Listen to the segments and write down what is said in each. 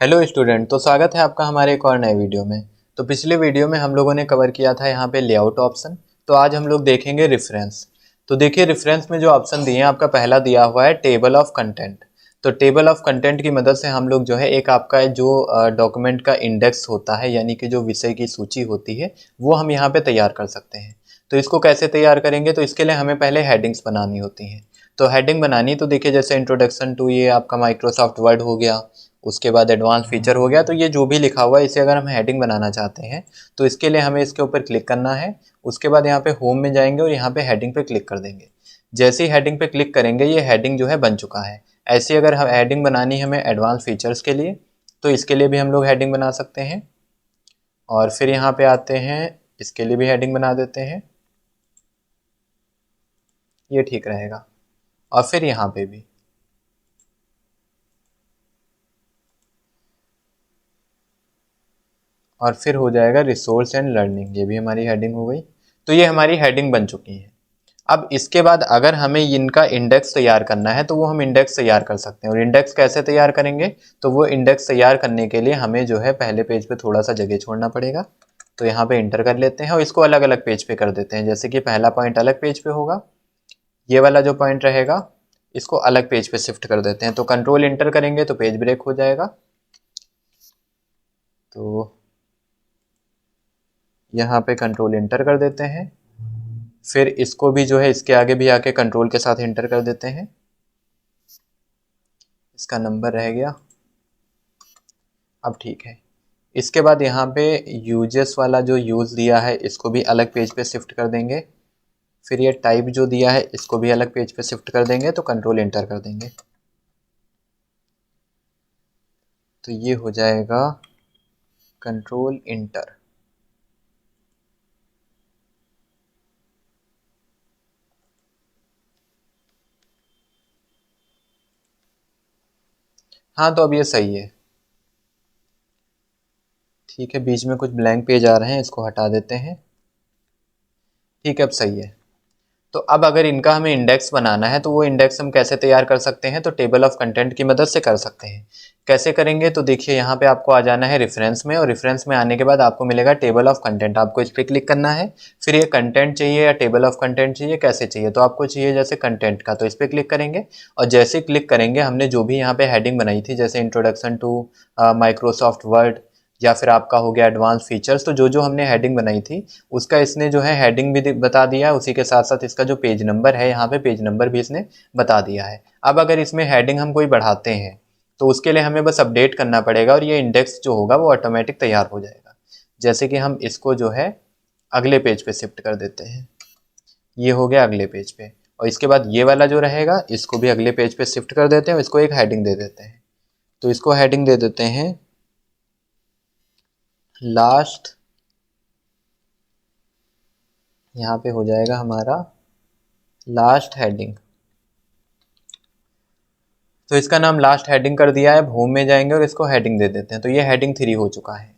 Hello student, तो स्वागत है आपका हमारे एक और नए वीडियो में। तो पिछले वीडियो में हम लोगों ने कवर किया था यहाँ पे लेआउट ऑप्शन। तो आज हम लोग देखेंगे रेफरेंस। तो देखिए रेफरेंस में जो ऑप्शन दिए हैं, आपका पहला दिया हुआ है टेबल ऑफ कंटेंट। तो टेबल ऑफ कंटेंट की मदद से हम लोग जो है एक आपका जो डॉक्यूमेंट का इंडेक्स होता है, यानी कि जो विषय की सूची होती है, वो हम यहाँ पे तैयार कर सकते हैं। तो इसको कैसे तैयार करेंगे, तो इसके लिए हमें पहले हेडिंग्स बनानी होती हैं। तो हेडिंग बनानी, तो देखिए जैसे इंट्रोडक्शन टू ये आपका माइक्रोसॉफ्ट वर्ड हो गया, उसके बाद एडवांस फीचर हो गया। तो ये जो भी लिखा हुआ है, इसे अगर हम हेडिंग बनाना चाहते हैं तो इसके लिए हमें इसके ऊपर क्लिक करना है। उसके बाद यहाँ पे होम में जाएंगे और यहाँ पे हेडिंग पे क्लिक कर देंगे। जैसे ही हेडिंग पे क्लिक करेंगे, ये हेडिंग जो है बन चुका है। ऐसी अगर हम हेडिंग बनानी है हमें एडवांस फीचर्स के लिए, तो इसके लिए भी हम लोग हेडिंग बना सकते हैं। और फिर यहाँ पे आते हैं, इसके लिए भी हेडिंग बना देते हैं, ये ठीक रहेगा। और फिर यहाँ पे भी, और फिर हो जाएगा रिसोर्स एंड लर्निंग, ये भी हमारी हेडिंग हो गई। तो ये हमारी हेडिंग बन चुकी है। अब इसके बाद अगर हमें इनका इंडेक्स तैयार करना है तो वो हम इंडेक्स तैयार कर सकते हैं। और इंडेक्स कैसे तैयार करेंगे, तो वो इंडेक्स तैयार करने के लिए हमें जो है पहले पेज पे थोड़ा सा जगह छोड़ना पड़ेगा। तो यहाँ पे इंटर कर लेते हैं और इसको अलग अलग पेज पे कर देते हैं। जैसे कि पहला पॉइंट अलग पेज पे होगा, ये वाला जो पॉइंट रहेगा इसको अलग पेज पे शिफ्ट कर देते हैं। तो कंट्रोल इंटर करेंगे तो पेज ब्रेक हो जाएगा। तो यहाँ पे कंट्रोल इंटर कर देते हैं, फिर इसको भी जो है इसके आगे भी आके कंट्रोल के साथ इंटर कर देते हैं। इसका नंबर रह गया, अब ठीक है। इसके बाद यहाँ पे यूजेस वाला जो यूज दिया है इसको भी अलग पेज पे शिफ्ट कर देंगे। फिर ये टाइप जो दिया है इसको भी अलग पेज पे शिफ्ट कर देंगे। तो कंट्रोल इंटर कर देंगे तो ये हो जाएगा कंट्रोल इंटर। हाँ, तो अब ये सही है। ठीक है, बीच में कुछ ब्लैंक पेज आ रहे हैं, इसको हटा देते हैं। ठीक है, अब सही है। तो अब अगर इनका हमें इंडेक्स बनाना है तो वो इंडेक्स हम कैसे तैयार कर सकते हैं, तो टेबल ऑफ कंटेंट की मदद से कर सकते हैं। कैसे करेंगे, तो देखिए यहाँ पे आपको आ जाना है रेफरेंस में, और रेफरेंस में आने के बाद आपको मिलेगा टेबल ऑफ कंटेंट। आपको इस पर क्लिक करना है। फिर ये कंटेंट चाहिए या टेबल ऑफ कंटेंट चाहिए, कैसे चाहिए, तो आपको चाहिए जैसे कंटेंट का, तो इस पर क्लिक करेंगे। और जैसे क्लिक करेंगे, हमने जो भी यहाँ पे हेडिंग बनाई थी, जैसे इंट्रोडक्शन टू माइक्रोसॉफ्ट वर्ड, या फिर आपका हो गया एडवांस फीचर्स, तो जो जो हमने हेडिंग बनाई थी उसका इसने जो है हेडिंग भी बता दिया है। उसी के साथ साथ इसका जो पेज नंबर है, यहाँ पे पेज नंबर भी इसने बता दिया है। अब अगर इसमें हेडिंग हम कोई बढ़ाते हैं तो उसके लिए हमें बस अपडेट करना पड़ेगा, और ये इंडेक्स जो होगा वो ऑटोमेटिक तैयार हो जाएगा। जैसे कि हम इसको जो है अगले पेज पे शिफ्ट कर देते हैं, ये हो गया अगले पेज पे। और इसके बाद ये वाला जो रहेगा इसको भी अगले पेज पे शिफ्ट कर देते हैं, इसको एक हेडिंग दे देते हैं। तो इसको हेडिंग दे देते हैं लास्ट, यहाँ पे हो जाएगा हमारा लास्ट हेडिंग। तो इसका नाम लास्ट हेडिंग कर दिया है। अब होम में जाएंगे और इसको हेडिंग दे देते हैं। तो ये हेडिंग 3 हो चुका है।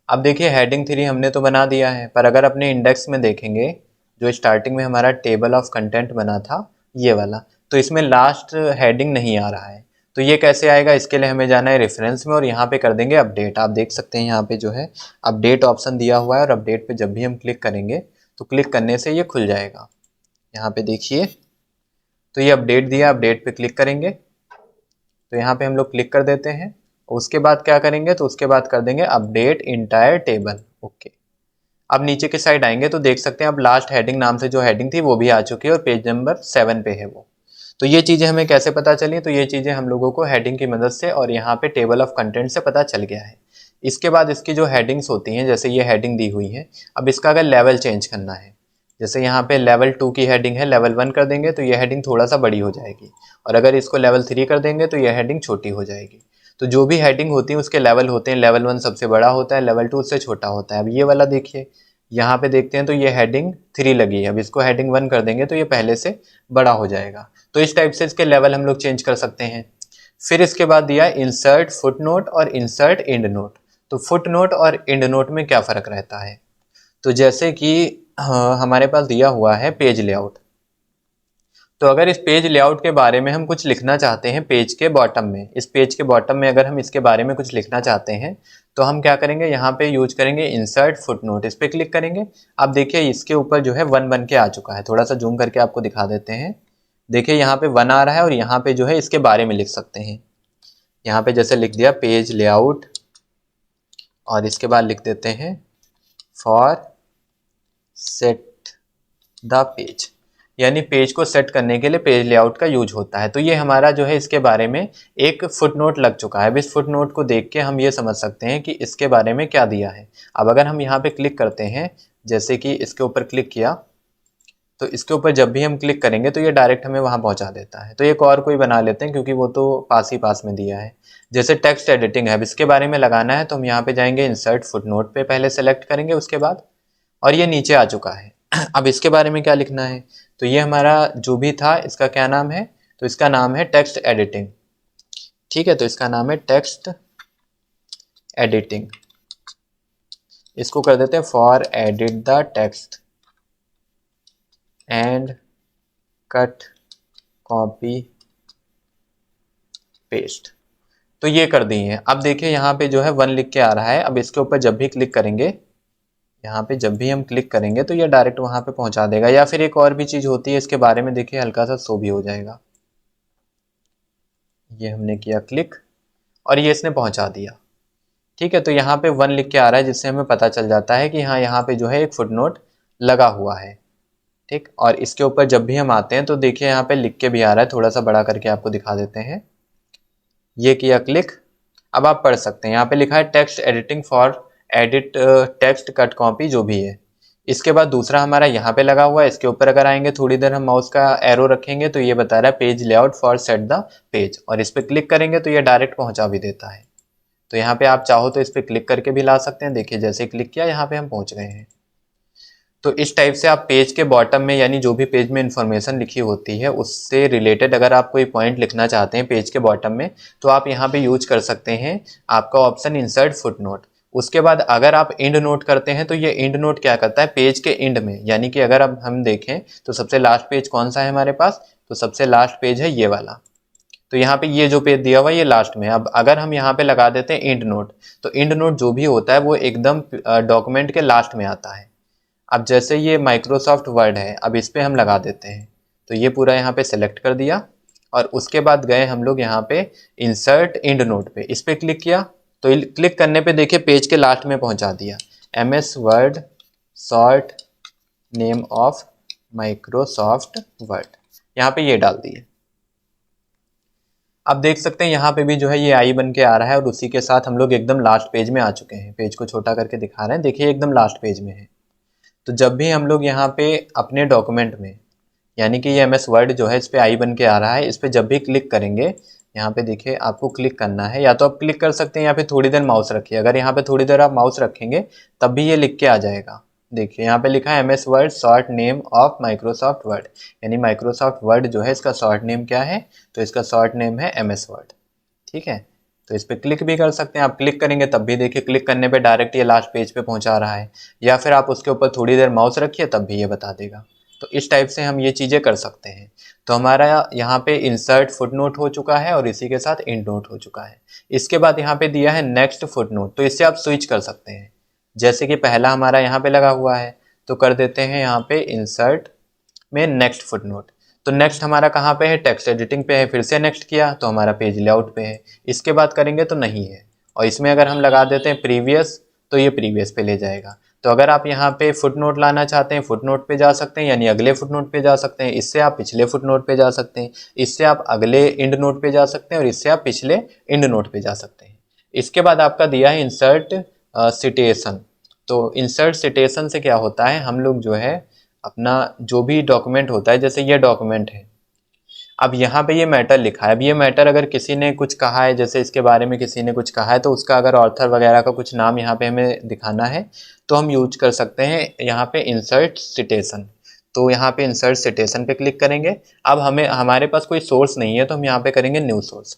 अब देखिए हेडिंग 3 हमने तो बना दिया है, पर अगर अपने इंडेक्स में देखेंगे, जो स्टार्टिंग में हमारा टेबल ऑफ कंटेंट बना था ये वाला, तो इसमें लास्ट हेडिंग नहीं आ रहा है। तो ये कैसे आएगा, इसके लिए हमें जाना है रेफरेंस में और यहाँ पे कर देंगे अपडेट। आप देख सकते हैं यहाँ पे जो है अपडेट ऑप्शन दिया हुआ है, और अपडेट पे जब भी हम क्लिक करेंगे तो क्लिक करने से ये खुल जाएगा। यहाँ पे देखिए, तो ये अपडेट दिया, अपडेट पे क्लिक करेंगे तो यहाँ पे हम लोग क्लिक कर देते हैं। उसके बाद क्या करेंगे, तो उसके बाद कर देंगे अपडेट इंटायर टेबल। ओके, अब नीचे की साइड आएंगे तो देख सकते हैं अब लास्ट हेडिंग नाम से जो हेडिंग थी वो भी आ चुकी है, और पेज नंबर 7 पे है वो। तो ये चीज़ें हमें कैसे पता चली, तो ये चीज़ें हम लोगों को हेडिंग की मदद से और यहाँ पे टेबल ऑफ कंटेंट से पता चल गया है। इसके बाद इसकी जो हेडिंग्स होती हैं, जैसे ये हेडिंग दी हुई है, अब इसका अगर लेवल चेंज करना है, जैसे यहाँ पे लेवल 2 की हेडिंग है, लेवल 1 कर देंगे तो ये हेडिंग थोड़ा सा बड़ी हो जाएगी, और अगर इसको लेवल 3 कर देंगे तो ये हेडिंग छोटी हो जाएगी। तो जो भी हेडिंग होती है उसके लेवल होते हैं, लेवल 1 सबसे बड़ा होता है, लेवल 2 उससे छोटा होता है। अब ये वाला देखिए, यहाँ पे देखते हैं तो ये हेडिंग 3 लगी है, अब इसको हेडिंग 1 कर देंगे तो ये पहले से बड़ा हो जाएगा। तो इस टाइप से इसके लेवल हम लोग चेंज कर सकते हैं। फिर इसके बाद दिया इंसर्ट फुट नोट और इंसर्ट एंड नोट। तो फुट नोट और एंड नोट में क्या फ़र्क रहता है, तो जैसे कि हमारे पास दिया हुआ है पेज लेआउट, तो अगर इस पेज लेआउट के बारे में हम कुछ लिखना चाहते हैं पेज के बॉटम में, इस पेज के बॉटम में अगर हम इसके बारे में कुछ लिखना चाहते हैं तो हम क्या करेंगे, यहाँ पे यूज करेंगे इंसर्ट फुटनोट, इस पर क्लिक करेंगे। अब देखिए इसके ऊपर जो है 1 बन के आ चुका है, थोड़ा सा जूम करके आपको दिखा देते हैं। देखिए यहाँ पे 1 आ रहा है और यहाँ पे जो है इसके बारे में लिख सकते हैं। यहाँ पे जैसे लिख दिया पेज लेआउट और इसके बाद लिख देते हैं फॉर सेट द पेज, यानी पेज को सेट करने के लिए पेज लेआउट का यूज होता है। तो ये हमारा जो है इसके बारे में एक फुटनोट लग चुका है। अब इस फुटनोट को देख के हम ये समझ सकते हैं कि इसके बारे में क्या दिया है। अब अगर हम यहाँ पे क्लिक करते हैं, जैसे कि इसके ऊपर क्लिक किया, तो इसके ऊपर जब भी हम क्लिक करेंगे तो ये डायरेक्ट हमें वहाँ पहुँचा देता है। तो एक और कोई बना लेते हैं क्योंकि वो तो पास ही पास में दिया है। जैसे टेक्स्ट एडिटिंग है, अब इसके बारे में लगाना है तो हम यहाँ पे जाएंगे इंसर्ट फुटनोट पे, पहले सेलेक्ट करेंगे उसके बाद, और ये नीचे आ चुका है। अब इसके बारे में क्या लिखना है, तो ये हमारा जो भी था इसका क्या नाम है, तो इसका नाम है टेक्स्ट एडिटिंग। ठीक है, तो इसका नाम है टेक्स्ट एडिटिंग। इसको कर देते हैं for edit the text and cut copy paste. तो ये कर दी है। अब देखिए यहाँ पे जो है 1 लिख के आ रहा है। अब इसके ऊपर जब भी क्लिक करेंगे, यहाँ पे जब भी हम क्लिक करेंगे तो ये डायरेक्ट वहाँ पे पहुँचा देगा। या फिर एक और भी चीज़ होती है इसके बारे में, देखिए हल्का सा शो भी हो जाएगा। ये हमने किया क्लिक और ये इसने पहुँचा दिया। ठीक है, तो यहाँ पे 1 लिख के आ रहा है जिससे हमें पता चल जाता है कि हाँ यहाँ पे जो है एक फुटनोट लगा हुआ है। ठीक, और इसके ऊपर जब भी हम आते हैं तो देखिए यहाँ पे लिख के भी आ रहा है, थोड़ा सा बड़ा करके आपको दिखा देते हैं। ये किया क्लिक, अब आप पढ़ सकते हैं। यहाँ पे लिखा है text editing for edit text cut copy, जो भी है। इसके बाद दूसरा हमारा यहाँ पे लगा हुआ है, इसके ऊपर अगर आएंगे थोड़ी देर हम माउस का एरो रखेंगे तो ये बता रहा है page layout for set the page, और इस पर क्लिक करेंगे तो ये डायरेक्ट पहुँचा भी देता है। तो यहाँ पे आप चाहो तो इस पर क्लिक करके भी ला सकते हैं। देखिए जैसे क्लिक किया यहाँ पे हम पहुँच गए हैं। तो इस टाइप से आप पेज के बॉटम में, यानी जो भी पेज में इंफॉर्मेशन लिखी होती है उससे रिलेटेड अगर आप कोई पॉइंट लिखना चाहते हैं पेज के बॉटम में, तो आप यहाँ पे यूज कर सकते हैं आपका ऑप्शन इंसर्ट फुटनोट। उसके बाद अगर आप इंड नोट करते हैं तो ये इंड नोट क्या करता है, पेज के इंड में, यानी कि अगर अब हम देखें तो सबसे लास्ट पेज कौन सा है हमारे पास, तो सबसे लास्ट पेज है ये वाला। तो यहाँ पे ये जो पेज दिया हुआ है ये लास्ट में है। अब अगर हम यहाँ पे लगा देते हैं इंड नोट, तो इंड नोट जो भी होता है वो एकदम डॉक्यूमेंट के लास्ट में आता है। अब जैसे ये माइक्रोसॉफ्ट वर्ड है, अब इस पे हम लगा देते हैं, तो ये पूरा यहाँ पे सेलेक्ट कर दिया और उसके बाद गए हम लोग यहाँ पे इंसर्ट इंड नोट पे, इस पे क्लिक किया। तो क्लिक करने पे देखिए पेज के लास्ट में पहुँचा दिया, MS word short name of Microsoft word, यहाँ पे ये डाल दिए। अब देख सकते हैं यहाँ पे भी जो है ये आई बन के आ रहा है और उसी के साथ हम लोग एकदम लास्ट पेज में आ चुके हैं। पेज को छोटा करके दिखा रहे हैं, देखिए एकदम लास्ट पेज में है। तो जब भी हम लोग यहाँ पे अपने डॉक्यूमेंट में, यानी कि ये MS वर्ड जो है इस पर आई बन के आ रहा है, इस पर जब भी क्लिक करेंगे, यहाँ पे देखिए आपको क्लिक करना है, या तो आप क्लिक कर सकते हैं या फिर थोड़ी देर माउस रखिए। अगर यहाँ पे थोड़ी देर आप माउस रखेंगे तब भी ये लिख के आ जाएगा। देखिए यहाँ पे लिखा है MS word short name of Microsoft word, यानी माइक्रोसॉफ्ट वर्ड जो है इसका शॉर्ट नेम क्या है, तो इसका शॉर्ट नेम है MS वर्ड। ठीक है, तो इस पर क्लिक भी कर सकते हैं। आप क्लिक करेंगे तब भी देखिए क्लिक करने पे डायरेक्ट ये लास्ट पेज पे पहुंचा रहा है, या फिर आप उसके ऊपर थोड़ी देर माउस रखिए तब भी ये बता देगा। तो इस टाइप से हम ये चीज़ें कर सकते हैं। तो हमारा यहाँ पे इंसर्ट फुटनोट हो चुका है और इसी के साथ इंड नोट हो चुका है। इसके बाद यहाँ पे दिया है नेक्स्ट फुटनोट, तो इससे आप स्विच कर सकते हैं। जैसे कि पहला हमारा यहाँ पे लगा हुआ है, तो कर देते हैं यहाँ पे इंसर्ट में नेक्स्ट फुटनोट। तो नेक्स्ट हमारा कहाँ पे है, टेक्स्ट एडिटिंग पे है। फिर से नेक्स्ट किया तो हमारा पेज लेआउट पे है। इसके बाद करेंगे तो नहीं है। और इसमें अगर हम लगा देते हैं प्रीवियस, तो ये प्रीवियस पे ले जाएगा। तो अगर आप यहाँ पे फुटनोट लाना चाहते हैं, फुटनोट पे जा सकते हैं, यानी अगले फुटनोट पे जा सकते हैं। इससे आप पिछले फुटनोट पे जा सकते हैं, इससे आप अगले इंड नोट पे जा सकते हैं और इससे आप पिछले इंड नोट पे जा सकते हैं। इसके बाद आपका दिया है इंसर्ट सिटेशन। तो इंसर्ट सिटेशन से क्या होता है, हम लोग जो है अपना जो भी डॉक्यूमेंट होता है, जैसे ये डॉक्यूमेंट है, अब यहाँ पे ये मैटर लिखा है। अब ये मैटर अगर किसी ने कुछ कहा है, जैसे इसके बारे में किसी ने कुछ कहा है, तो उसका अगर ऑथर वगैरह का कुछ नाम यहाँ पे हमें दिखाना है तो हम यूज कर सकते हैं यहाँ पे इंसर्ट सिटेशन। तो यहाँ पे इंसर्ट सिटेशन पे क्लिक करेंगे। अब हमारे पास कोई सोर्स नहीं है तो हम यहाँ पे करेंगे न्यू सोर्स,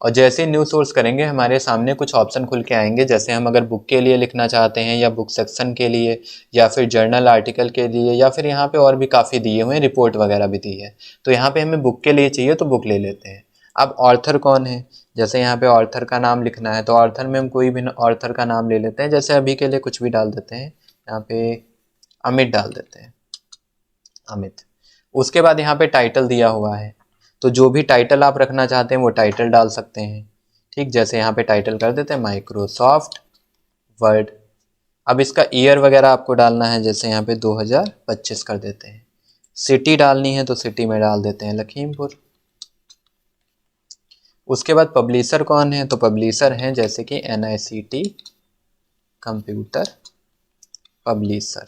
और जैसे ही न्यू सोर्स करेंगे हमारे सामने कुछ ऑप्शन खुल के आएंगे, जैसे हम अगर बुक के लिए लिखना चाहते हैं या बुक सेक्शन के लिए या फिर जर्नल आर्टिकल के लिए या फिर यहाँ पे और भी काफ़ी दिए हुए हैं, रिपोर्ट वगैरह भी दी है। तो यहाँ पे हमें बुक के लिए चाहिए तो बुक ले लेते हैं। अब ऑर्थर कौन है, जैसे यहाँ पे ऑर्थर का नाम लिखना है तो ऑर्थर में हम कोई भी ऑर्थर का नाम ले लेते हैं, जैसे अभी के लिए कुछ भी डाल देते हैं, यहाँ पे अमित डाल देते हैं, अमित। उसके बाद यहाँ पे टाइटल दिया हुआ है, तो जो भी टाइटल आप रखना चाहते हैं वो टाइटल डाल सकते हैं। ठीक, जैसे यहाँ पे टाइटल कर देते हैं माइक्रोसॉफ्ट वर्ड। अब इसका ईयर वगैरह आपको डालना है, जैसे यहाँ पे 2025 कर देते हैं। सिटी डालनी है तो सिटी में डाल देते हैं लखीमपुर। उसके बाद पब्लिशर कौन है, तो पब्लिशर हैं जैसे कि NICT कंप्यूटर पब्लिशर।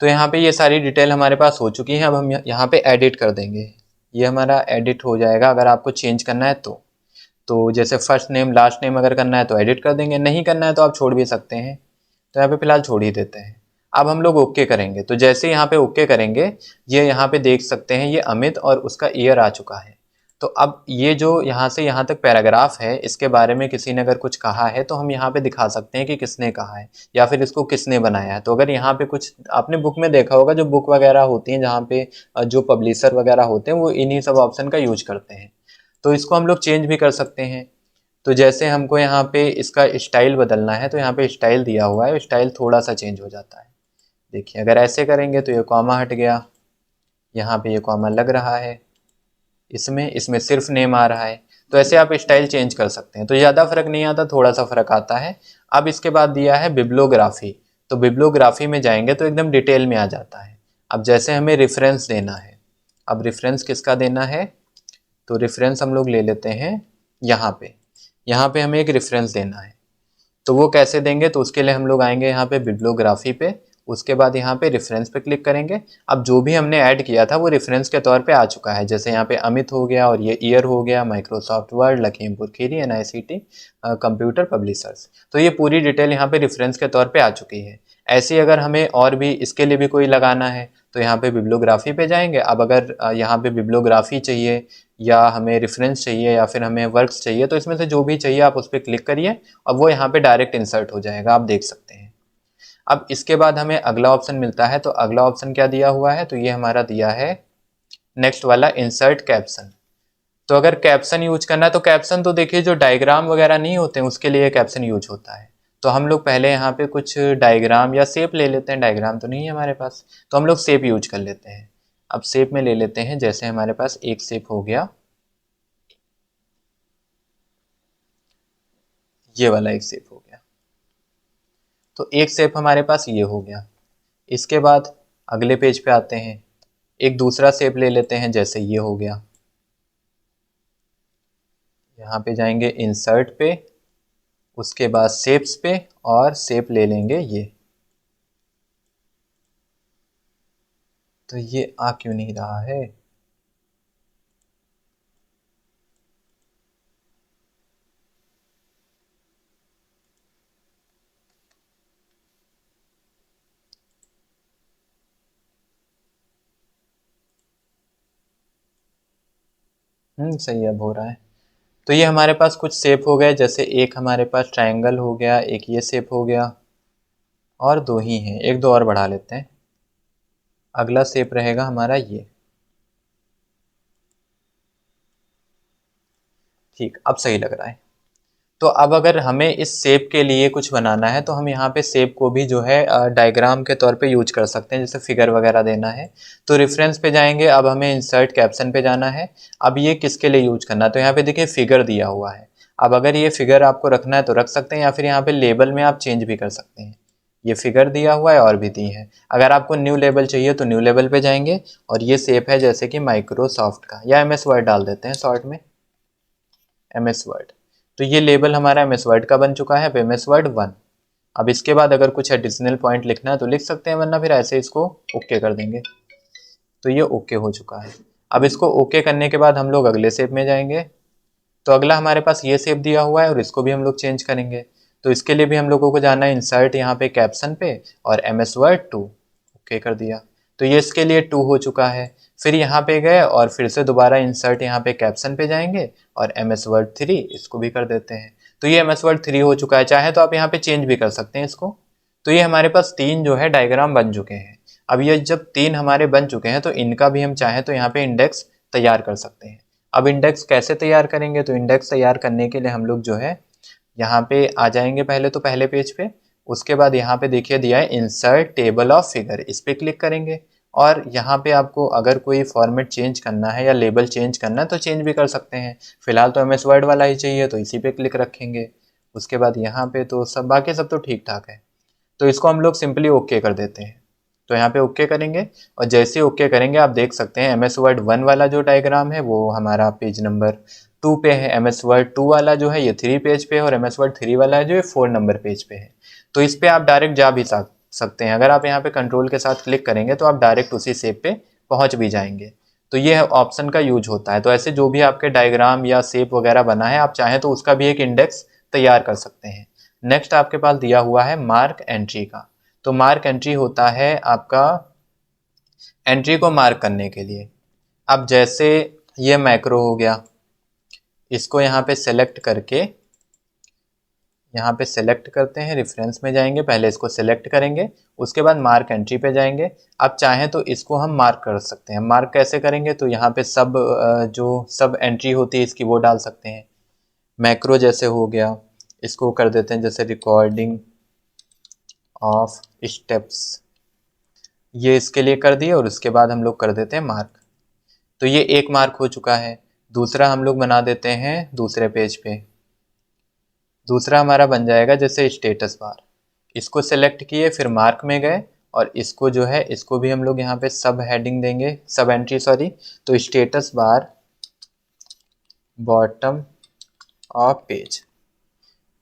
तो यहाँ पे ये सारी डिटेल हमारे पास हो चुकी है। अब हम यहाँ पे एडिट कर देंगे, ये हमारा एडिट हो जाएगा। अगर आपको चेंज करना है तो जैसे फर्स्ट नेम लास्ट नेम अगर करना है तो एडिट कर देंगे, नहीं करना है तो आप छोड़ भी सकते हैं। तो यहाँ पे फिलहाल छोड़ ही देते हैं। अब हम लोग ओके करेंगे, तो जैसे यहाँ पे ओके करेंगे ये यहाँ पे देख सकते हैं ये अमित और उसका ईयर आ चुका है। तो अब ये जो यहाँ से यहाँ तक पैराग्राफ है, इसके बारे में किसी ने अगर कुछ कहा है तो हम यहाँ पे दिखा सकते हैं कि किसने कहा है या फिर इसको किसने बनाया है। तो अगर यहाँ पे कुछ आपने बुक में देखा होगा, जो बुक वगैरह होती हैं जहाँ पे जो पब्लिशर वगैरह होते हैं वो इन्हीं सब ऑप्शन का यूज करते हैं। तो इसको हम लोग चेंज भी कर सकते हैं। तो जैसे हमको यहाँ पे इसका स्टाइल बदलना है तो यहाँ पे स्टाइल दिया हुआ है, स्टाइल थोड़ा सा चेंज हो जाता है। देखिए अगर ऐसे करेंगे तो ये कॉमा हट गया, यहाँ पे ये कॉमा लग रहा है, इसमें सिर्फ नेम आ रहा है। तो ऐसे आप स्टाइल चेंज कर सकते हैं। तो ज़्यादा फर्क नहीं आता, थोड़ा सा फर्क आता है। अब इसके बाद दिया है बिब्लियोग्राफी, तो बिब्लियोग्राफी में जाएंगे तो एकदम डिटेल में आ जाता है। अब जैसे हमें रेफरेंस देना है, अब रेफरेंस किसका देना है, तो रेफरेंस हम लोग ले लेते हैं यहाँ पे हमें एक रेफरेंस देना है। तो वो कैसे देंगे, तो उसके लिए हम लोग आएंगे यहाँ पे बिब्लियोग्राफी पे, उसके बाद यहाँ पे रेफरेंस पे क्लिक करेंगे। अब जो भी हमने ऐड किया था वो रेफरेंस के तौर पे आ चुका है, जैसे यहाँ पे अमित हो गया और ये ईयर हो गया, Microsoft word, Lakhimpur Kheri, NICT computer publishers. तो ये पूरी डिटेल यहाँ पे रेफरेंस के तौर पे आ चुकी है। ऐसे अगर हमें और भी इसके लिए भी कोई लगाना है तो यहाँ पे बिब्लियोग्राफी पे जाएंगे। अब अगर यहाँ पे बिब्लियोग्राफी चाहिए या हमें रेफरेंस चाहिए या फिर हमें वर्क्स चाहिए, तो इसमें से जो भी चाहिए आप उस पर क्लिक करिए और वो यहाँ पे डायरेक्ट इंसर्ट हो जाएगा, आप देख सकते हैं। अब इसके बाद हमें अगला ऑप्शन मिलता है, तो अगला ऑप्शन क्या दिया हुआ है, तो ये हमारा दिया है नेक्स्ट वाला इंसर्ट कैप्शन। तो अगर कैप्शन यूज करना है तो कैप्शन तो देखिए जो डायग्राम वगैरह नहीं होते हैं उसके लिए कैप्शन यूज होता है। तो हम लोग पहले यहाँ पे कुछ डायग्राम या शेप ले लेते हैं, डायग्राम तो नहीं है हमारे पास तो हम लोग शेप यूज कर लेते हैं। अब शेप में ले लेते हैं, जैसे हमारे पास एक शेप हो गया, ये वाला एक शेप हो गया। तो एक शेप हमारे पास ये हो गया। इसके बाद अगले पेज पे आते हैं, एक दूसरा शेप ले लेते हैं, जैसे ये हो गया। यहाँ पे जाएंगे इंसर्ट पे, उसके बाद शेप्स पे और शेप ले लेंगे ये। तो ये आ क्यों नहीं रहा है, सही अब हो रहा है। तो ये हमारे पास कुछ शेप हो गए, जैसे एक हमारे पास ट्रायंगल हो गया, एक ये शेप हो गया और दो ही हैं, एक दो और बढ़ा लेते हैं। अगला शेप रहेगा हमारा ये। ठीक, अब सही लग रहा है। तो अब अगर हमें इस शेप के लिए कुछ बनाना है तो हम यहाँ पे शेप को भी जो है डायग्राम के तौर पे यूज कर सकते हैं, जैसे फिगर वगैरह देना है तो रेफरेंस पे जाएंगे। अब हमें इंसर्ट कैप्शन पे जाना है। अब ये किसके लिए यूज करना है, तो यहाँ पे देखिए फिगर दिया हुआ है। अब अगर ये फिगर आपको रखना है तो रख सकते हैं या फिर यहाँ पे लेबल में आप चेंज भी कर सकते हैं। ये फिगर दिया हुआ है और भी दी है। अगर आपको न्यू लेबल चाहिए तो न्यू लेबल पे जाएंगे और ये शेप है जैसे कि माइक्रोसॉफ्ट का, या MS वर्ड डाल देते हैं शॉर्ट में, MS वर्ड। तो ये लेबल हमारा MS वर्ड का बन चुका है, MS वर्ड 1। अब इसके बाद अगर कुछ एडिशनल पॉइंट लिखना है तो लिख सकते हैं, वरना फिर ऐसे इसको ओके कर देंगे। तो ये ओके हो चुका है। अब इसको ओके करने के बाद हम लोग अगले शेप में जाएंगे। तो अगला हमारे पास ये शेप दिया हुआ है और इसको भी हम लोग चेंज करेंगे। तो इसके लिए भी हम लोगों को जाना है इंसर्ट यहाँ पे कैप्शन पे और MS वर्ड 2, ओके कर दिया। तो ये इसके लिए 2 हो चुका है। फिर यहाँ पे गए और फिर से दोबारा इंसर्ट यहाँ पे कैप्शन पे जाएंगे और MS वर्ड 3 इसको भी कर देते हैं। तो ये MS वर्ड 3 हो चुका है। चाहे तो आप यहाँ पे चेंज भी कर सकते हैं इसको। तो ये हमारे पास 3 जो है डायग्राम बन चुके हैं। अब ये जब 3 हमारे बन चुके हैं तो इनका भी हम चाहें तो यहाँ पे इंडेक्स तैयार कर सकते हैं। अब इंडेक्स कैसे तैयार करेंगे? तो इंडेक्स तैयार करने के लिए हम लोग जो है यहाँ पे आ जाएंगे पहले तो पहले पेज पे। उसके बाद यहाँ पे देखिए दिया है इंसर्ट टेबल ऑफ फिगर, इस पे क्लिक करेंगे और यहाँ पे आपको अगर कोई फॉर्मेट चेंज करना है या लेबल चेंज करना है तो चेंज भी कर सकते हैं। फिलहाल तो MS वर्ड वाला ही चाहिए तो इसी पे क्लिक रखेंगे। उसके बाद यहाँ पे तो सब बाकी सब तो ठीक ठाक है, तो इसको हम लोग सिंपली ओके कर देते हैं। तो यहाँ पे ओके करेंगे और जैसे ओके करेंगे आप देख सकते हैं MS वर्ड 1 वाला जो डायग्राम है वो हमारा पेज नंबर 2 पे है, MS वर्ड 2 वाला जो है ये 3 पेज पे है और MS वर्ड 3 वाला है जो ये 4 नंबर पेज पे है। तो इस पे आप डायरेक्ट जा भी सकते हैं। अगर आप यहाँ पे कंट्रोल के साथ क्लिक करेंगे तो आप डायरेक्ट उसी शेप पे पहुँच भी जाएंगे। तो ये ऑप्शन का यूज होता है। तो ऐसे जो भी आपके डायग्राम या शेप वगैरह बना है आप चाहें तो उसका भी एक इंडेक्स तैयार कर सकते हैं। नेक्स्ट आपके पास दिया हुआ है मार्क एंट्री का। तो मार्क एंट्री होता है आपका एंट्री को मार्क करने के लिए। अब जैसे ये मैक्रो हो गया, इसको यहाँ पे सेलेक्ट करके यहाँ पे सेलेक्ट करते हैं, रेफरेंस में जाएंगे, पहले इसको सेलेक्ट करेंगे, उसके बाद मार्क एंट्री पे जाएंगे। अब चाहें तो इसको हम मार्क कर सकते हैं। मार्क कैसे करेंगे? तो यहाँ पे जो सब एंट्री होती है इसकी वो डाल सकते हैं। मैक्रो जैसे हो गया, इसको कर देते हैं जैसे रिकॉर्डिंग ऑफ स्टेप्स, ये इसके लिए कर दिए और उसके बाद हम लोग कर देते हैं मार्क। तो ये एक मार्क हो चुका है। दूसरा हम लोग बना देते हैं दूसरे पेज पे। दूसरा हमारा बन जाएगा जैसे स्टेटस बार, इसको सेलेक्ट किए फिर मार्क में गए और इसको जो है इसको भी हम लोग यहाँ पे सब हेडिंग देंगे, सब एंट्री सॉरी। तो status bar bottom of page,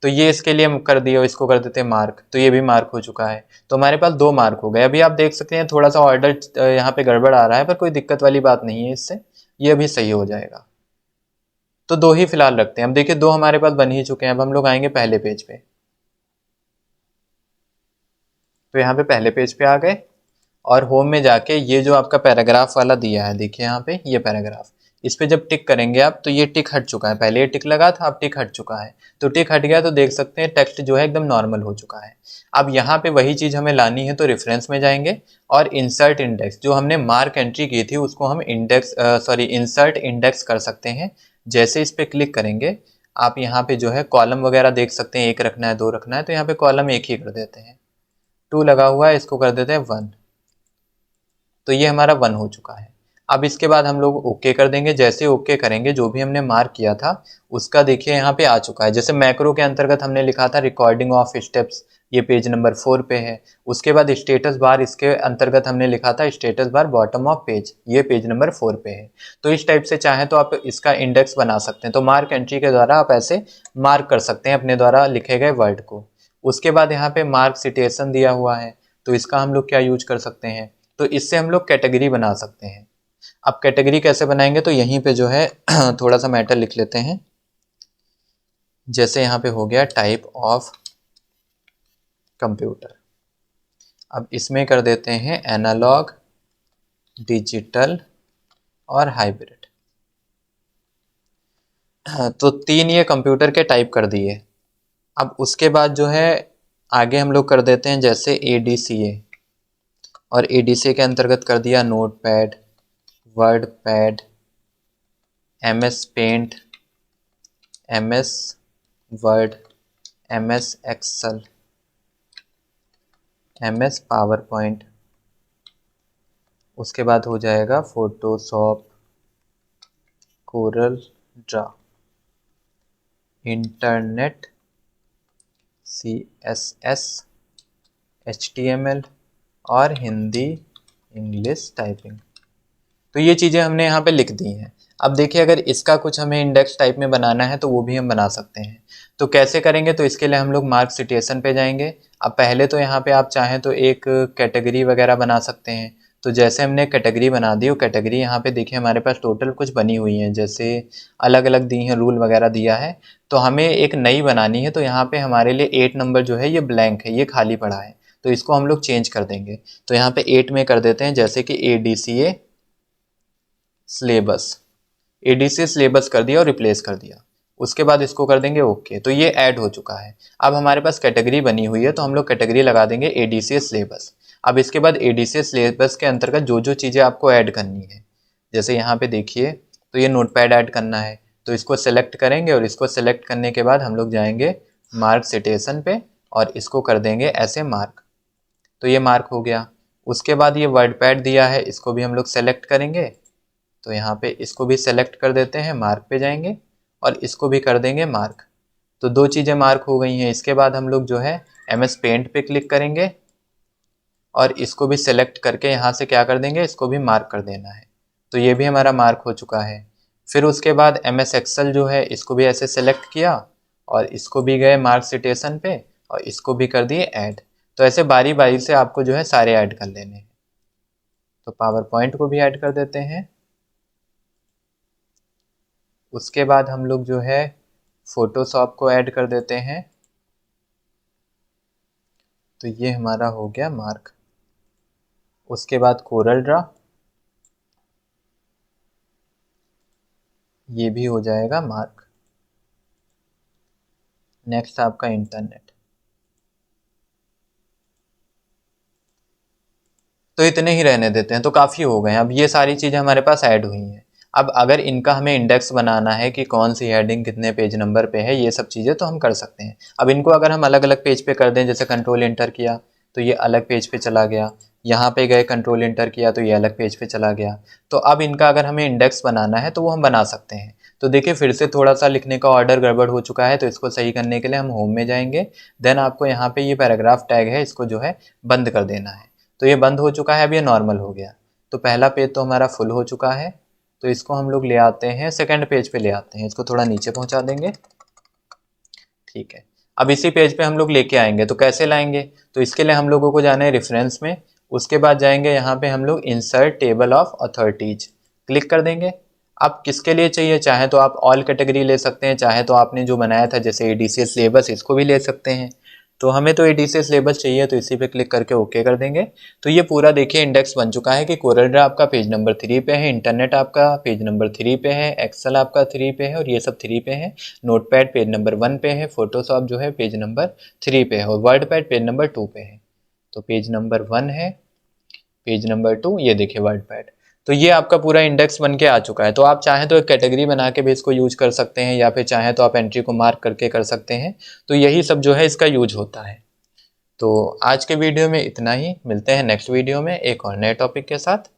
तो ये इसके लिए हम कर दिए और इसको कर देते हैं मार्क। तो ये भी मार्क हो चुका है। तो हमारे पास 2 मार्क हो गए। अभी आप देख सकते हैं थोड़ा सा ऑर्डर यहाँ पे गड़बड़ आ रहा है पर कोई दिक्कत वाली बात नहीं है, इससे ये अभी सही हो जाएगा। तो 2 ही फिलहाल रखते हैं। अब देखिए 2 हमारे पास बन ही चुके हैं। अब हम लोग आएंगे पहले पेज पे। तो यहाँ पे पहले पेज पे आ गए और होम में जाके ये जो आपका पैराग्राफ वाला दिया है देखिए यहाँ पे ये पैराग्राफ, इस पे जब टिक करेंगे आप तो ये टिक हट चुका है। पहले ये टिक लगा था, अब टिक हट चुका है। तो टिक हट गया तो देख सकते हैं टेक्स्ट जो है एकदम नॉर्मल हो चुका है। अब यहाँ पे वही चीज़ हमें लानी है तो रेफरेंस में जाएंगे और इंसर्ट इंडेक्स, जो हमने मार्क एंट्री की थी उसको हम इंसर्ट इंडेक्स कर सकते हैं। जैसे इस पे क्लिक करेंगे आप यहाँ पे जो है कॉलम वगैरह देख सकते हैं, 1 रखना है 2 रखना है, तो यहाँ पे कॉलम 1 ही कर देते हैं। 2 लगा हुआ है, इसको कर देते हैं 1। तो ये हमारा 1 हो चुका है। अब इसके बाद हम लोग ओके कर देंगे। जैसे ओके करेंगे जो भी हमने मार्क किया था उसका देखिए यहाँ पे आ चुका है। जैसे मैक्रो के अंतर्गत हमने लिखा था रिकॉर्डिंग ऑफ स्टेप्स, ये पेज नंबर 4 पे है। उसके बाद स्टेटस बार, इसके अंतर्गत हमने लिखा था status bar bottom of page, ये पेज नंबर 4 पे है। तो इस टाइप से चाहें तो आप इसका इंडेक्स बना सकते हैं। तो मार्क एंट्री के द्वारा आप ऐसे मार्क कर सकते हैं अपने द्वारा लिखे गए वर्ड को। उसके बाद यहाँ पे मार्क सिटेशन दिया हुआ है, तो इसका हम लोग क्या यूज कर सकते हैं? तो इससे हम लोग कैटेगरी बना सकते हैं। अब कैटेगरी कैसे बनाएंगे? तो यहीं पे जो है थोड़ा सा मैटर लिख लेते हैं। जैसे यहाँ पे हो गया टाइप ऑफ कंप्यूटर, अब इसमें कर देते हैं एनालॉग, डिजिटल और हाइब्रिड। तो 3 ये कंप्यूटर के टाइप कर दिए। अब उसके बाद जो है आगे हम लोग कर देते हैं जैसे ADCA, और ADCA के अंतर्गत कर दिया note pad, word pad, MS paint, MS word, MS excel, MS power point. उसके बाद हो जाएगा photoshop, corel draw, internet, CSS, HTML और हिंदी इंग्लिश टाइपिंग। तो ये चीज़ें हमने यहाँ पे लिख दी हैं। अब देखिए अगर इसका कुछ हमें इंडेक्स टाइप में बनाना है तो वो भी हम बना सकते हैं। तो कैसे करेंगे? तो इसके लिए हम लोग मार्क सिटेशन पे जाएंगे। अब पहले तो यहाँ पे आप चाहें तो एक कैटेगरी वगैरह बना सकते हैं। तो जैसे हमने कैटेगरी बना दी, वो कैटेगरी यहाँ पे देखिए हमारे पास टोटल कुछ बनी हुई हैं, जैसे अलग अलग दी हैं, रूल वगैरह दिया है। तो हमें एक नई बनानी है, तो यहाँ पे हमारे लिए 8 नंबर जो है ये ब्लैंक है, ये खाली पड़ा है। तो इसको हम लोग चेंज कर देंगे। तो यहाँ पे 8 में कर देते हैं, जैसे कि ADCA सिलेबस, ADCA सिलेबस कर दिया और रिप्लेस कर दिया। उसके बाद इसको कर देंगे ओके। तो ये ऐड हो चुका है। अब हमारे पास कैटेगरी बनी हुई है, तो हम लोग कैटेगरी लगा देंगे ADCA सिलेबस। अब इसके बाद ADCA सिलेबस के अंतर्गत जो जो चीज़ें आपको ऐड करनी है, जैसे यहाँ पे देखिए, तो ये नोटपैड ऐड करना है, तो इसको सेलेक्ट करेंगे और इसको सेलेक्ट करने के बाद हम लोग जाएंगे मार्क सिटेशन पे और इसको कर देंगे ऐसे मार्क। तो ये मार्क हो गया। उसके बाद ये वर्डपैड दिया है, इसको भी हम लोग सेलेक्ट करेंगे, तो यहाँ पे इसको भी सेलेक्ट कर देते हैं, मार्क पे जाएंगे और इसको भी कर देंगे मार्क। तो दो चीज़ें मार्क हो गई हैं। इसके बाद हम लोग जो है MS पेंट पे क्लिक करेंगे और इसको भी सेलेक्ट करके यहाँ से क्या कर देंगे, इसको भी मार्क कर देना है। तो ये भी हमारा मार्क हो चुका है। फिर उसके बाद MS एक्सेल जो है, इसको भी ऐसे सेलेक्ट किया और इसको भी गए मार्क सिटेशन पे और इसको भी कर दिए ऐड। तो ऐसे बारी बारी से आपको जो है सारे ऐड कर लेने हैं। तो पावर पॉइंट को भी ऐड कर देते हैं। उसके बाद हम लोग जो है फोटोशॉप को ऐड कर देते हैं। तो ये हमारा हो गया मार्क। उसके बाद कोरल ड्रा, ये भी हो जाएगा मार्क। नेक्स्ट आपका इंटरनेट। तो इतने ही रहने देते हैं, तो काफ़ी हो गए। अब ये सारी चीज़ें हमारे पास ऐड हुई हैं। अब अगर इनका हमें इंडेक्स बनाना है कि कौन सी हेडिंग कितने पेज नंबर पे है, ये सब चीज़ें तो हम कर सकते हैं। अब इनको अगर हम अलग अलग पेज पे कर दें, जैसे कंट्रोल इंटर किया तो ये अलग पेज पे चला गया, यहाँ पे गए कंट्रोल इंटर किया तो ये अलग पेज पे चला गया। तो अब इनका अगर हमें इंडेक्स बनाना है तो वो हम बना सकते हैं। तो देखिए फिर से थोड़ा सा लिखने का ऑर्डर गड़बड़ हो चुका है, तो इसको सही करने के लिए हम होम में जाएंगे। देन आपको यहाँ पे ये पैराग्राफ टैग है, इसको जो है बंद कर देना है। तो ये बंद हो चुका है, अब ये नॉर्मल हो गया। तो पहला पेज तो हमारा फुल हो चुका है। तो इसको हम लोग ले आते हैं सेकंड पेज पे ले आते हैं, इसको थोड़ा नीचे पहुंचा देंगे। ठीक है, अब इसी पेज पे हम लोग लेके आएंगे। तो कैसे लाएंगे, तो इसके लिए हम लोगों को जाना है रेफरेंस में। उसके बाद जाएंगे यहाँ पे हम लोग insert table of authorities, click कर देंगे। आप किसके लिए चाहिए, चाहे तो आप ऑल कैटेगरी ले सकते हैं, चाहे तो आपने जो बनाया था जैसे ADCA सिलेबस, इसको भी ले सकते हैं। तो हमें तो ADCA सिलेबस चाहिए, तो इसी पे क्लिक करके ओके कर देंगे। तो ये पूरा देखिए इंडेक्स बन चुका है कि कोरल ड्रा आपका पेज नंबर 3 पे है, इंटरनेट आपका पेज नंबर 3 पे है, एक्सेल आपका 3 पे है और ये सब 3 पे है, नोटपैड पेज नंबर 1 पे है, फोटोशॉप जो है पेज नंबर 3 पे है और वर्डपैड पेज नंबर 2 पे है। तो पेज नंबर 1 है, पेज नंबर 2, ये देखिए वर्डपैड। तो ये आपका पूरा इंडेक्स बन के आ चुका है। तो आप चाहें तो एक कैटेगरी बना के भी इसको यूज कर सकते हैं, या फिर चाहें तो आप एंट्री को मार्क करके कर सकते हैं। तो यही सब जो है इसका यूज होता है। तो आज के वीडियो में इतना ही, मिलते हैं नेक्स्ट वीडियो में एक और नए टॉपिक के साथ।